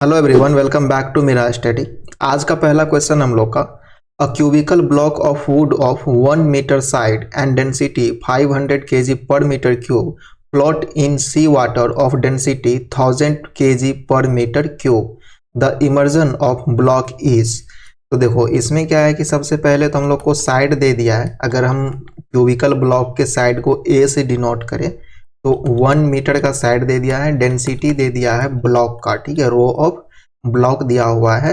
Hello everyone, welcome back to मेरा study. आज का पहला क्वेश्चन हम लोग का, a cubical block of wood of 1 meter side and density 500 kg per meter cube float in sea water of density 1000 kg per meter cube, the immersion of block is. तो देखो इसमें क्या है कि सबसे पहले तो हम लोग को साइड दे दिया है। अगर हम क्यूबिकल ब्लॉक के साइड को ए से डिनोट करें तो 1 मीटर का साइड दे दिया है, डेंसिटी दे दिया है ब्लॉक का, ठीक है, रो ऑफ ब्लॉक दिया हुआ है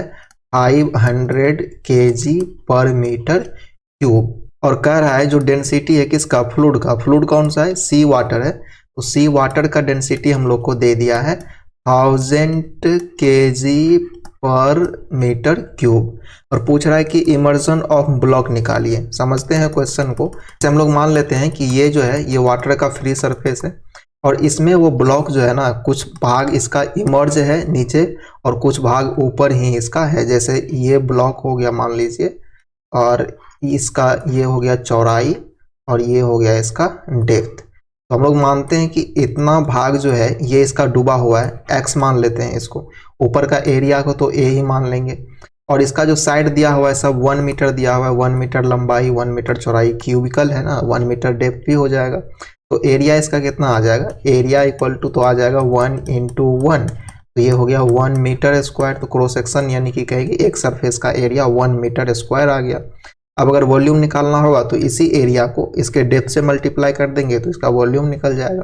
500 kg पर मीटर क्यूब, और कह रहा है जो डेंसिटी है किसका, फ्लूड का। फ्लूड कौन सा है, सी वाटर है, तो सी वाटर का डेंसिटी हम लोग को दे दिया है 1000 kg पर मीटर क्यूब, और पूछ रहा है कि इमर्जन ऑफ ब्लॉक निकालिए। समझते हैं क्वेश्चन को। हम लोग मान लेते हैं कि ये जो है ये वाटर का फ्री सरफेस है, और इसमें वो ब्लॉक जो है ना, कुछ भाग इसका इमर्ज है नीचे और कुछ भाग ऊपर ही इसका है। जैसे ये ब्लॉक हो गया मान लीजिए, और इसका ये हो गया चौड़ाई और ये हो गया इसका डेप्थ। तो हम लोग मानते हैं कि इतना भाग जो है ये इसका डूबा हुआ है, एक्स मान लेते हैं इसको। ऊपर का एरिया को तो ए ही मान लेंगे, और इसका जो साइड दिया हुआ है सब 1 मीटर दिया हुआ है, 1 मीटर लंबाई 1 मीटर चौड़ाई, क्यूबिकल है ना, 1 मीटर डेप्थ भी हो जाएगा। तो एरिया इसका कितना आ जाएगा, एरिया इक्वल टू तो आ जाएगा 1 इंटू 1, तो ये हो गया 1 मीटर स्क्वायर। तो क्रॉस सेक्शन यानी कि कहेगी एक सरफेस का एरिया 1 मीटर स्क्वायर आ गया। अब अगर वॉल्यूम निकालना होगा तो इसी एरिया को इसके डेप्थ से मल्टीप्लाई कर देंगे तो इसका वॉल्यूम निकल जाएगा।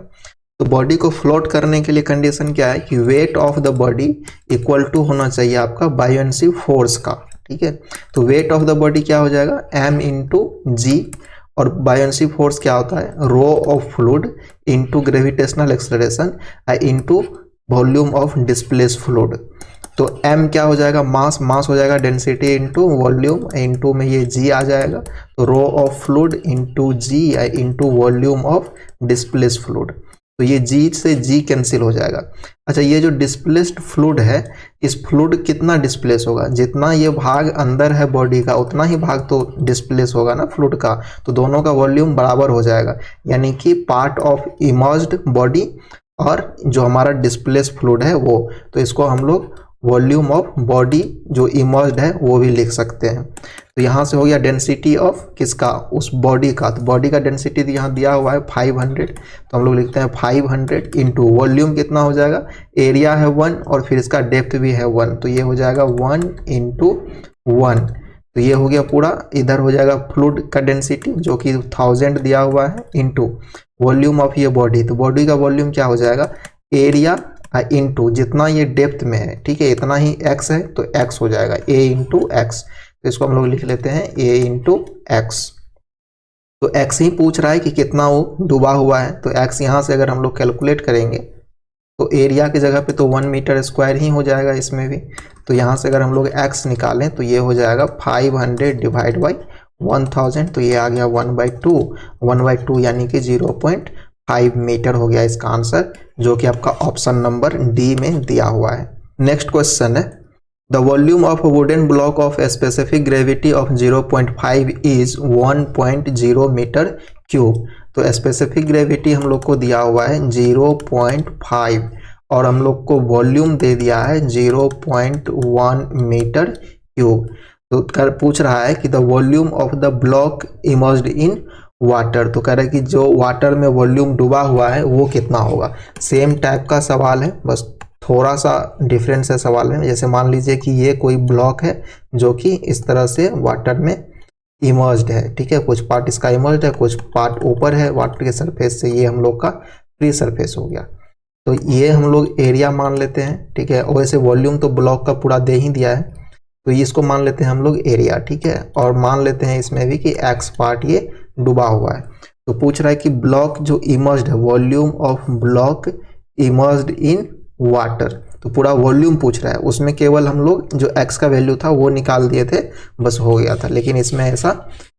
तो बॉडी को फ्लोट करने के लिए कंडीशन क्या है कि weight of the body equal to होना चाहिए आपका बायोन्सी फोर्स का, ठीक है। तो वेट ऑफ द बॉडी क्या हो जाएगा, m इंटू जी, और बायोन्सी फोर्स क्या होता है, rho of fluid into gravitational acceleration into volume of displace fluid. तो m क्या हो जाएगा, मास, मास हो जाएगा डेंसिटी इंटू वॉल्यूम, इंटू में ये g आ जाएगा, तो rho of fluid into g into volume of displace fluid. तो ये g से g कैंसिल हो जाएगा। अच्छा, ये जो डिस्प्लेस्ड फ्लूड है, इस फ्लूड कितना डिस्प्लेस होगा, जितना ये भाग अंदर है बॉडी का उतना ही भाग तो डिस्प्लेस होगा ना फ्लूड का, तो दोनों का वॉल्यूम बराबर हो जाएगा। यानी कि पार्ट ऑफ इमर्ज्ड बॉडी और जो हमारा डिस्प्लेस फ्लूड है वो, तो इसको हम लोग वॉल्यूम ऑफ बॉडी जो इमर्ज्ड है वो भी लिख सकते हैं। तो यहाँ से हो गया डेंसिटी ऑफ किसका, उस बॉडी का। तो बॉडी का डेंसिटी यहाँ दिया हुआ है 500, तो हम लोग लिखते हैं 500 इंटू वॉल्यूम कितना हो जाएगा, एरिया है 1 और फिर इसका डेप्थ भी है 1, तो ये हो जाएगा 1 इंटू 1। तो ये हो गया पूरा, इधर हो जाएगा फ्लूड का डेंसिटी जो कि 1000 दिया हुआ है इंटू वॉल्यूम ऑफ ये बॉडी। तो बॉडी का वॉल्यूम क्या हो जाएगा, एरिया इंटू जितना ये डेप्थ में है, ठीक है, इतना ही x है तो x हो जाएगा a इंटू एक्स। तो इसको हम लोग लिख लेते हैं a इंटू एक्स। तो x ही पूछ रहा है कि कितना वो डूबा हुआ है, तो x यहाँ से अगर हम लोग कैलकुलेट करेंगे तो एरिया की जगह पे तो 1 मीटर स्क्वायर ही हो जाएगा इसमें भी। तो यहाँ से अगर हम लोग x निकालें तो ये हो जाएगा 500 डिवाइड बाई 1000, तो ये आ गया 1/2, 1/2 यानी कि 0.5 मीटर हो गया इसका आंसर, जो कि आपका ऑप्शन नंबर डी में दिया हुआ है। नेक्स्ट क्वेश्चन है, the volume of wooden block of specific gravity of 0.5 is 1.0 meter cube. तो स्पेसिफिक ग्रेविटी हम लोग को दिया हुआ है 0.5 और हम लोग को वॉल्यूम दे दिया है 0.1 मीटर क्यूब। तो पूछ रहा है कि the volume of the block emerged in water. तो कह रहा है कि जो वाटर में वॉल्यूम डूबा हुआ है वो कितना होगा। सेम टाइप का सवाल है, बस थोड़ा सा डिफरेंस है सवाल में। जैसे मान लीजिए कि ये कोई ब्लॉक है जो कि इस तरह से वाटर में इमर्ज्ड है, ठीक है, कुछ पार्ट इसका इमर्ज्ड है, कुछ पार्ट ऊपर है वाटर के सरफेस से, ये हम लोग का फ्री सरफेस हो गया। तो ये हम लोग एरिया मान लेते हैं, ठीक है, और वैसे वॉल्यूम तो ब्लॉक का पूरा दे ही दिया है, तो इसको मान लेते हैं हम लोग एरिया, ठीक है, और मान लेते हैं इसमें भी कि एक्स पार्ट ये डूबा हुआ है। तो पूछ रहा है कि ब्लॉक जो इमर्ज्ड है, volume of block emerged in water, तो पूरा वॉल्यूम पूछ रहा है, उसमें केवल हम लोग जो x का वैल्यू था वो निकाल दिए थे, बस हो गया था, लेकिन इसमें ऐसा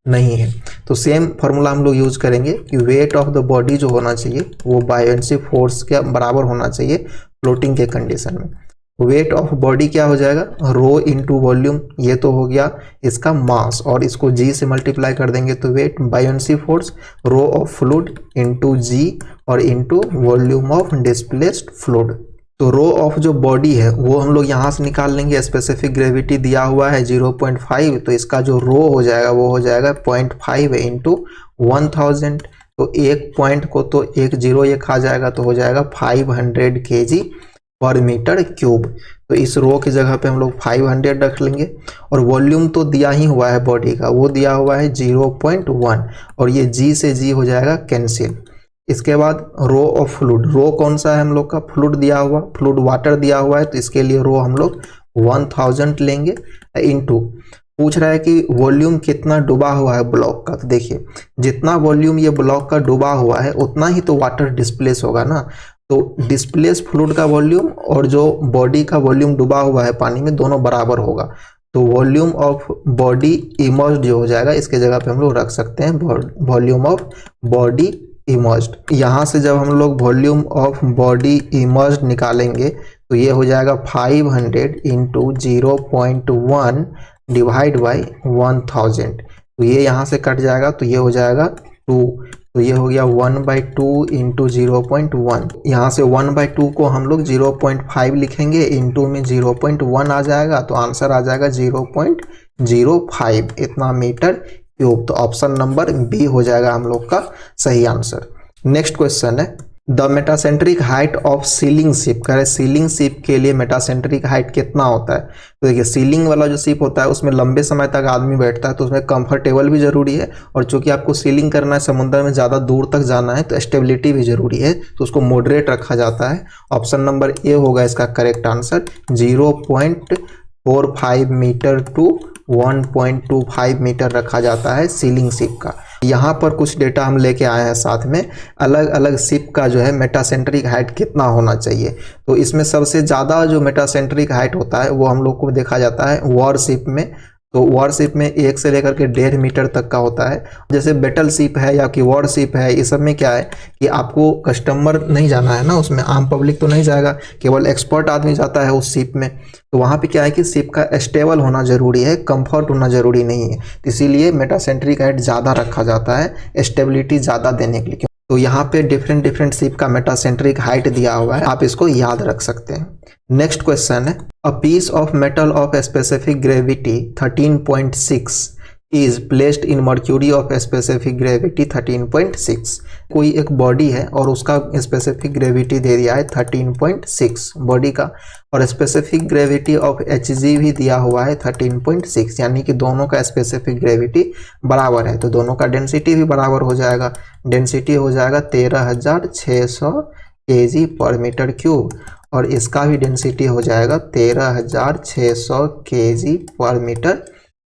नहीं है। तो सेम फॉर्मूला हम लोग यूज करेंगे कि वेट ऑफ द बॉडी जो होना चाहिए वो बायोन्सी फोर्स के बराबर होना चाहिए फ्लोटिंग के कंडीशन में। वेट ऑफ बॉडी क्या हो जाएगा, रो इंटू वॉल्यूम, ये तो हो गया इसका मास, और इसको g से मल्टीप्लाई कर देंगे तो weight, buoyancy force rho of fluid into g और into volume of displaced fluid. तो रो ऑफ जो बॉडी है वो हम लोग यहाँ से निकाल लेंगे। स्पेसिफिक ग्रेविटी दिया हुआ है 0.5, तो इसका जो रो हो जाएगा वो हो जाएगा 0.5 इंटू 1000। तो एक पॉइंट को तो एक जीरो ये खा जाएगा, तो हो जाएगा 500 kg पर मीटर क्यूब। तो इस रो की जगह पे हम लोग 500 रख लेंगे। और वॉल्यूम तो दिया ही हुआ है बॉडी का, वो दिया हुआ है 0.1, और ये जी से जी हो जाएगा कैंसिल। इसके बाद रो ऑफ फ्लूड, रो कौन सा है हम लोग का, फ्लूड दिया हुआ, फ्लूड वाटर दिया हुआ है, तो इसके लिए रो हम लोग 1000 लेंगे। इनटू पूछ रहा है कि वॉल्यूम कितना डूबा हुआ है ब्लॉक का, तो देखिए जितना वॉल्यूम ये ब्लॉक का डूबा हुआ है उतना ही तो वाटर डिस्प्लेस होगा ना। तो डिस्प्लेस फ्लूड का वॉल्यूम और जो बॉडी का वॉल्यूम डूबा हुआ है पानी में दोनों बराबर होगा। तो वॉल्यूम ऑफ बॉडी इमर्ज्ड जो हो जाएगा, इसके जगह पे हम लोग रख सकते हैं वॉल्यूम ऑफ बॉडी इमर्ज्ड। यहाँ से जब हम लोग वॉल्यूम ऑफ बॉडी इमर्ज्ड निकालेंगे तो ये हो जाएगा 500 इंटू 0.1 डिवाइड बाई 1000। तो ये यहाँ से कट जाएगा, तो ये हो जाएगा 2। तो ये हो गया 1/2 इंटू 0.1। यहाँ से 1/2 को हम लोग 0.5 लिखेंगे, इंटू में 0.1 आ जाएगा, तो आंसर आ जाएगा 0.05 इतना मीटर क्यूब। तो ऑप्शन नंबर बी हो जाएगा हम लोग का सही आंसर। नेक्स्ट क्वेश्चन है the metacentric height of ceiling ship. कह रहे सीलिंग शिप के लिए मेटासेंट्रिक हाइट कितना होता है। तो देखिए सीलिंग वाला जो शिप होता है उसमें लंबे समय तक आदमी बैठता है, तो उसमें कंफर्टेबल भी जरूरी है, और चूंकि आपको सीलिंग करना है, समुद्र में ज़्यादा दूर तक जाना है, तो स्टेबिलिटी भी जरूरी है, तो उसको मॉडरेट रखा जाता है। ऑप्शन नंबर ए होगा इसका correct answer. 0.45 meter to 1.25 meter रखा जाता है सीलिंग शिप का। यहाँ पर कुछ डेटा हम लेके आए हैं साथ में, अलग अलग शिप का जो है मेटासेंट्रिक हाइट कितना होना चाहिए। तो इसमें सबसे ज़्यादा जो मेटासेंट्रिक हाइट होता है वो हम लोग को देखा जाता है वॉर शिप में। तो वॉर शिप में 1 से लेकर के 1.5 मीटर तक का होता है। जैसे बैटल शिप है या कि वॉर शिप है, इस सब में क्या है कि आपको कस्टमर नहीं जाना है ना, उसमें आम पब्लिक तो नहीं जाएगा, केवल एक्सपर्ट आदमी जाता है उस शिप में। तो वहाँ पे क्या है कि शिप का स्टेबल होना जरूरी है, कंफर्ट होना जरूरी नहीं है, तो इसीलिए मेटासेंट्रिक हाइट ज़्यादा रखा जाता है, स्टेबिलिटी ज़्यादा देने के लिए। तो यहाँ पे डिफरेंट शिप का मेटासेंट्रिक हाइट दिया हुआ है, आप इसको याद रख सकते हैं। नेक्स्ट क्वेश्चन है a piece of metal of specific gravity 13.6 is placed in mercury of specific gravity 13.6। कोई एक बॉडी है और उसका स्पेसिफिक ग्रेविटी दे दिया है 13.6 बॉडी का, और स्पेसिफिक ग्रेविटी ऑफ Hg भी दिया हुआ है 13.6, यानी कि दोनों का स्पेसिफिक ग्रेविटी बराबर है, तो दोनों का डेंसिटी भी बराबर हो जाएगा। डेंसिटी हो जाएगा 13,600 kg पर मीटर क्यूब, और इसका भी डेंसिटी हो जाएगा 13,600 kg पर मीटर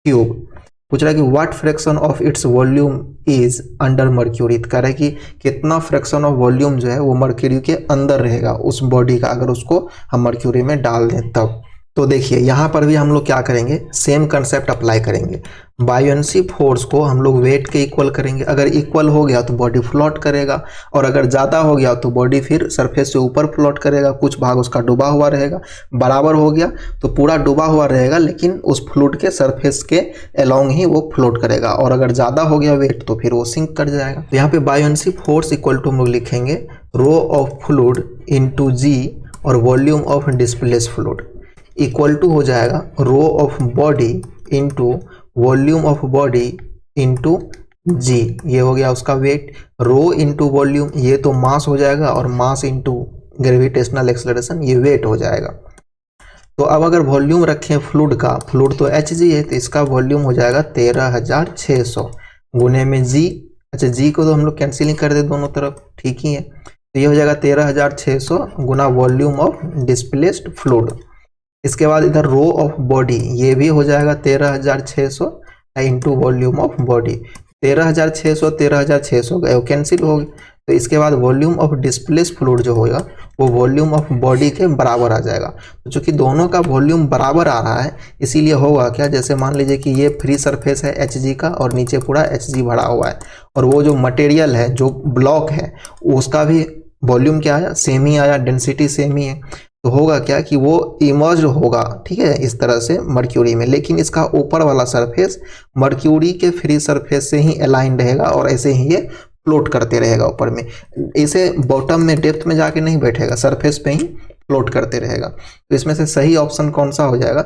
क्यूब। पूछ रहा है कि what fraction of its volume is under mercury. कह रहा है कि कितना फ्रैक्शन ऑफ वॉल्यूम जो है वो मर्क्यूरी के अंदर रहेगा उस बॉडी का, अगर उसको हम मर्क्यूरी में डाल दें तब। तो देखिए यहाँ पर भी हम लोग क्या करेंगे, सेम कंसेप्ट अप्लाई करेंगे। बायोन्सी फोर्स को हम लोग वेट के इक्वल करेंगे, अगर इक्वल हो गया तो बॉडी फ्लोट करेगा, और अगर ज़्यादा हो गया तो बॉडी फिर सरफेस से ऊपर फ्लोट करेगा, कुछ भाग उसका डूबा हुआ रहेगा। बराबर हो गया तो पूरा डूबा हुआ रहेगा, लेकिन उस फ्लूइड के सरफेस के अलोंग ही वो फ्लोट करेगा, और अगर ज़्यादा हो गया वेट तो फिर वो सिंक कर जाएगा। तो यहाँ पे बायोन्सी फोर्स इक्वल टू हम लोग लिखेंगे rho of fluid into g और volume of displace fluid equal to हो जाएगा rho of body into volume of body into g. ये हो गया उसका वेट। रो इंटू वॉल्यूम ये तो मास हो जाएगा, और मास इंटू ग्रेविटेशनल एक्सेलरेशन ये वेट हो जाएगा। तो अब अगर वॉल्यूम रखें फ्लूइड का, फ्लूइड तो Hg है, तो इसका वॉल्यूम हो जाएगा 13,600 गुने में जी। अच्छा जी को तो हम लोग कैंसिलिंग कर दे दोनों तरफ, ठीक ही है। तो ये हो जाएगा 13,600 गुना वॉल्यूम ऑफ डिस्प्लेस्ड फ्लूइड। इसके बाद इधर रो ऑफ बॉडी ये भी हो जाएगा 13,600 इंटू वॉल्यूम ऑफ बॉडी। 13,600 13,600 गए, कैंसिल हो गए। तो इसके बाद वॉल्यूम ऑफ डिस्प्लेस फ्लूइड जो होगा वो वॉल्यूम ऑफ बॉडी के बराबर आ जाएगा। तो चूंकि दोनों का वॉल्यूम बराबर आ रहा है, इसीलिए होगा क्या, जैसे मान लीजिए कि ये फ्री सरफेस है Hg का और नीचे पूरा Hg भरा हुआ है, और वो जो मटेरियल है जो ब्लॉक है उसका भी वॉल्यूम क्या आया, सेम ही आया, डेंसिटी सेम ही है। तो होगा क्या कि वो इमर्ज होगा, ठीक है, इस तरह से मर्क्यूरी में, लेकिन इसका ऊपर वाला सरफेस मर्क्यूरी के फ्री सरफेस से ही अलाइन रहेगा, और ऐसे ही ये फ्लोट करते रहेगा ऊपर में। इसे बॉटम में डेप्थ में जाके नहीं बैठेगा, सरफेस पे ही फ्लोट करते रहेगा। तो इसमें से सही ऑप्शन कौन सा हो जाएगा?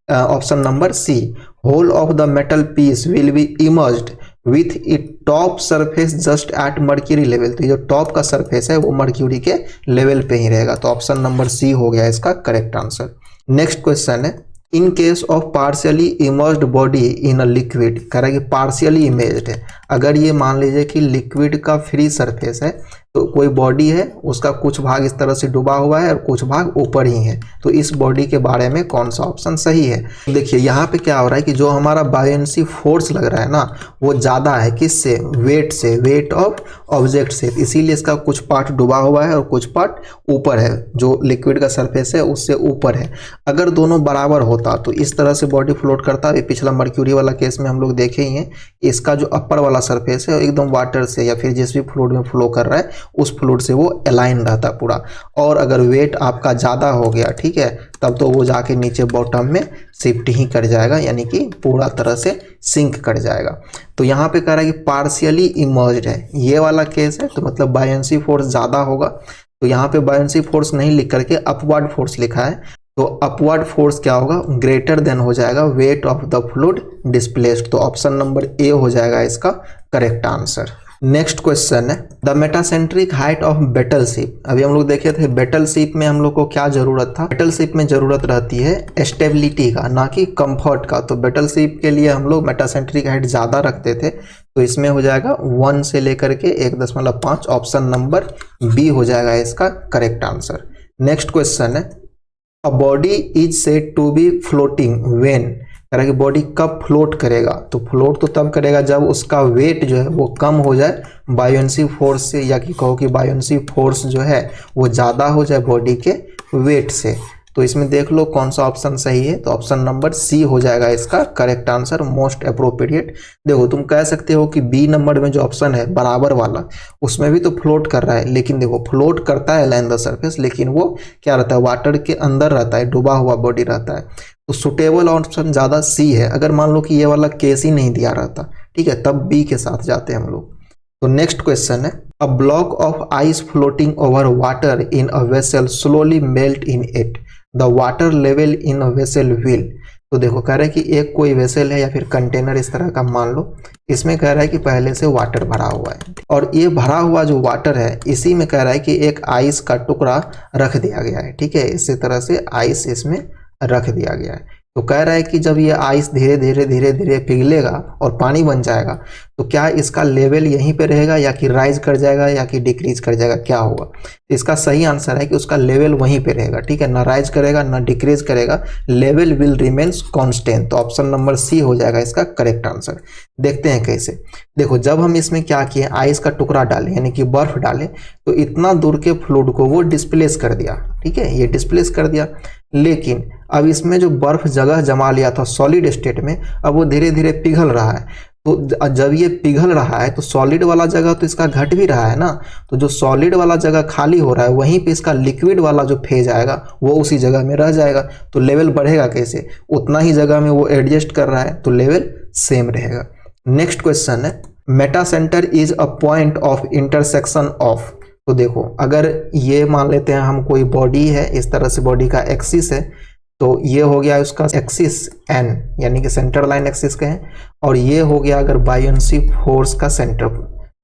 Option number C, whole of the metal piece will be emerged with it top surface just at mercury level. तो ये जो टॉप का सरफेस है वो मर्क्यूरी के लेवल पे ही रहेगा। तो ऑप्शन नंबर सी हो गया इसका करेक्ट आंसर। नेक्स्ट क्वेश्चन है, in case of partially emerged body in a liquid, कह रहा है कि पार्शियली इमेज्ड है। अगर ये मान लीजिए कि लिक्विड का फ्री सरफेस है, तो कोई बॉडी है उसका कुछ भाग इस तरह से डूबा हुआ है और कुछ भाग ऊपर ही है, तो इस बॉडी के बारे में कौन सा ऑप्शन सही है? देखिए यहाँ पे क्या हो रहा है कि जो हमारा बायोन्सी फोर्स लग रहा है ना, वो ज़्यादा है किससे? वेट से, वेट ऑफ ऑब्जेक्ट से। इसीलिए इसका कुछ पार्ट डूबा हुआ है और कुछ पार्ट ऊपर है, जो लिक्विड का सरफेस है उससे ऊपर है। अगर दोनों बराबर होता तो इस तरह से बॉडी फ्लोट करता। अभी पिछला मर्क्यूरी वाला केस में हम लोग देखे ही हैं, इसका जो अपर वाला सरफेस है एकदम वाटर से या फिर जिस भी फ्लूइड में फ्लो कर रहा है उस फ्लूइड से वो अलाइन रहता पूरा। और अगर वेट आपका ज़्यादा हो गया, ठीक है, तब तो वो जाके नीचे बॉटम में शिफ्ट ही कर जाएगा, यानी कि पूरा तरह से सिंक कर जाएगा। तो यहाँ पे कह रहा है कि पार्शियली इमर्ज्ड है, ये वाला केस है, तो मतलब बायोन्सी फोर्स ज़्यादा होगा। तो यहाँ पे बायोन्सी फोर्स नहीं लिख करके अपवर्ड फोर्स लिखा है, तो अपवर्ड फोर्स क्या होगा? ग्रेटर देन हो जाएगा wait of the fluid displaced. तो ऑप्शन नंबर ए हो जाएगा इसका करेक्ट आंसर। नेक्स्ट क्वेश्चन है, the metacentric height of battleship. अभी हम लोग देखे थे बैटलशिप में हम लोग को क्या जरूरत था? बैटलशिप में जरूरत रहती है स्टेबिलिटी का, ना कि कंफर्ट का। तो बैटलशिप के लिए हम लोग मेटासेंट्रिक हाइट ज़्यादा रखते थे, तो इसमें हो जाएगा 1 से लेकर के 1.5। ऑप्शन नंबर बी हो जाएगा इसका करेक्ट आंसर। नेक्स्ट क्वेश्चन है, a body is said to be floating when, कह रहा है कि बॉडी कब फ्लोट करेगा? तो फ्लोट तो तब करेगा जब उसका वेट जो है वो कम हो जाए बायोन्सी फोर्स से, या कि कहो कि बायोन्सी फोर्स जो है वो ज़्यादा हो जाए बॉडी के वेट से। तो इसमें देख लो कौन सा ऑप्शन सही है, तो ऑप्शन नंबर सी हो जाएगा इसका करेक्ट आंसर, मोस्ट अप्रोप्रिएट। देखो तुम कह सकते हो कि बी नंबर में जो ऑप्शन है बराबर वाला, उसमें भी तो फ्लोट कर रहा है, लेकिन देखो फ्लोट करता है लाइन द सरफेस, लेकिन वो क्या रहता है? वाटर के अंदर रहता है, डूबा हुआ बॉडी रहता है। तो सुटेबल ऑप्शन ज़्यादा सी है। अगर मान लो कि ये वाला केस ही नहीं दिया रहता, ठीक है, तब बी के साथ जाते हैं हम लोग। तो नेक्स्ट क्वेश्चन है, a block of ice floating over water in a vessel slowly melt in it, the water level in a vessel will. तो देखो कह रहा है कि एक कोई वेसल है या फिर कंटेनर इस तरह का मान लो, इसमें कह रहा है कि पहले से वाटर भरा हुआ है, और ये भरा हुआ जो वाटर है इसी में कह रहा है कि एक आइस का टुकड़ा रख दिया गया है, ठीक है, इसी तरह से आइस इसमें रख दिया गया है। तो कह रहा है कि जब ये आइस धीरे धीरे धीरे धीरे पिघलेगा और पानी बन जाएगा, तो क्या इसका लेवल यहीं पे रहेगा, या कि राइज कर जाएगा, या कि डिक्रीज कर जाएगा, क्या होगा? तो इसका सही आंसर है कि उसका लेवल वहीं पे रहेगा, ठीक है, ना राइज करेगा ना डिक्रीज करेगा, लेवल विल रिमेन्स कांस्टेंट। तो ऑप्शन नंबर सी हो जाएगा इसका करेक्ट आंसर। देखते हैं कैसे। देखो जब हम इसमें क्या किए, आइस का टुकड़ा डाले यानी कि बर्फ डाले, तो इतना दूर के फ्लूइड को वो डिस्प्लेस कर दिया, ठीक है, ये डिस्प्लेस कर दिया। लेकिन अब इसमें जो बर्फ जगह जमा लिया था सॉलिड स्टेट में, अब वो धीरे धीरे पिघल रहा है। तो जब ये पिघल रहा है तो सॉलिड वाला जगह तो इसका घट भी रहा है ना, तो जो सॉलिड वाला जगह खाली हो रहा है वहीं पे इसका लिक्विड वाला जो फेज आएगा वो उसी जगह में रह जाएगा। तो लेवल बढ़ेगा कैसे? उतना ही जगह में वो एडजस्ट कर रहा है, तो लेवल सेम रहेगा। नेक्स्ट क्वेश्चन है, Meta centre is a point of intersection of. तो देखो अगर ये मान लेते हैं हम कोई बॉडी है, इस तरह से बॉडी का एक्सिस है, तो ये हो गया उसका एक्सिस एन, यानी कि सेंटर लाइन एक्सिस का है, और ये हो गया अगर बायोन्सी फोर्स का सेंटर,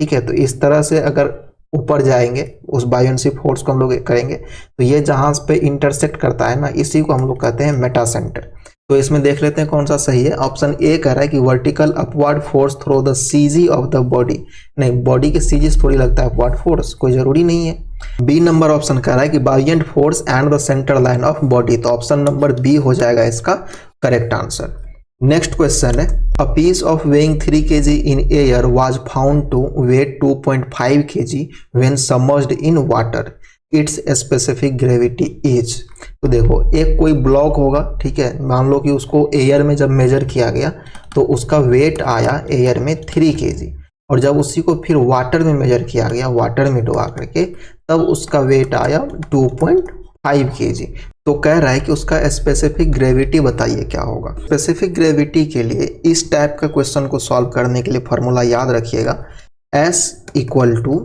ठीक है। तो इस तरह से अगर ऊपर जाएंगे उस बायोन्सी फोर्स को हम लोग करेंगे, तो ये जहां पे इंटरसेक्ट करता है ना, इसी को हम लोग कहते हैं मेटा सेंटर। तो इसमें देख लेते हैं कौन सा सही है। ऑप्शन ए कह रहा है कि vertical upward force through the CG of the body. नहीं, बॉडी के सीजी थोड़ी लगता है अपवर्ड फोर्स, कोई जरूरी नहीं है। बी नंबर ऑप्शन कह रहा है कि buoyant force and the centre line of body. तो ऑप्शन नंबर बी हो जाएगा इसका करेक्ट आंसर। नेक्स्ट क्वेश्चन है, a piece of weighing 3 kg in air was found to weight 2.5 kg when submerged in water, its specific gravity is. तो देखो एक कोई block होगा, ठीक है, मान लो कि उसको एयर में जब मेजर किया गया तो उसका वेट आया एयर में 3 kg, और जब उसी को फिर वाटर में मेजर किया गया, वाटर में डुबा करके, तब उसका वेट आया 2.5 kg। तो कह रहा है कि उसका स्पेसिफिक ग्रेविटी बताइए क्या होगा। स्पेसिफिक ग्रेविटी के लिए इस टाइप का क्वेश्चन को सॉल्व करने के लिए फॉर्मूला याद रखिएगा, S equal to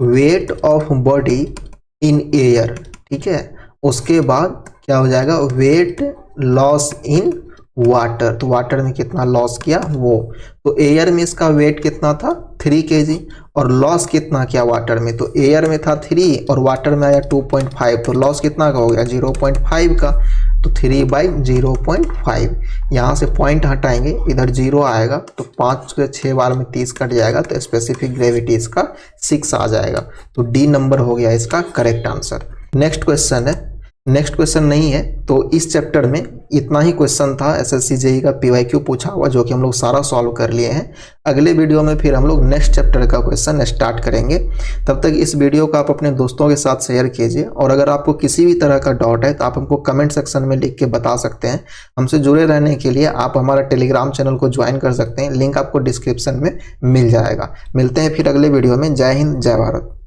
weight of body in air, ठीक है, उसके बाद क्या हो जाएगा, वेट लॉस इन वाटर, तो वाटर में कितना लॉस किया वो, तो एयर में इसका वेट कितना था 3 kg, और लॉस कितना किया वाटर में, तो एयर में था 3 और वाटर में आया 2.5, तो लॉस कितना का हो गया 0.5 का, तो 3/0.5। यहाँ से पॉइंट हटाएंगे, इधर 0 आएगा, तो 5 के 6 बार में 30 कट जाएगा, तो स्पेसिफिक ग्रेविटी इसका 6 आ जाएगा। तो डी नंबर हो गया इसका करेक्ट आंसर। नेक्स्ट क्वेश्चन है, नेक्स्ट क्वेश्चन नहीं है, तो इस चैप्टर में इतना ही क्वेश्चन था एसएससी जेईई का पीवाईक्यू पूछा हुआ, जो कि हम लोग सारा सॉल्व कर लिए हैं। अगले वीडियो में फिर हम लोग नेक्स्ट चैप्टर का क्वेश्चन स्टार्ट करेंगे। तब तक इस वीडियो को आप अपने दोस्तों के साथ शेयर कीजिए, और अगर आपको किसी भी तरह का डाउट है तो आप हमको कमेंट सेक्शन में लिख के बता सकते हैं। हमसे जुड़े रहने के लिए आप हमारा टेलीग्राम चैनल को ज्वाइन कर सकते हैं, लिंक आपको डिस्क्रिप्शन में मिल जाएगा। मिलते हैं फिर अगले वीडियो में। जय हिंद, जय भारत।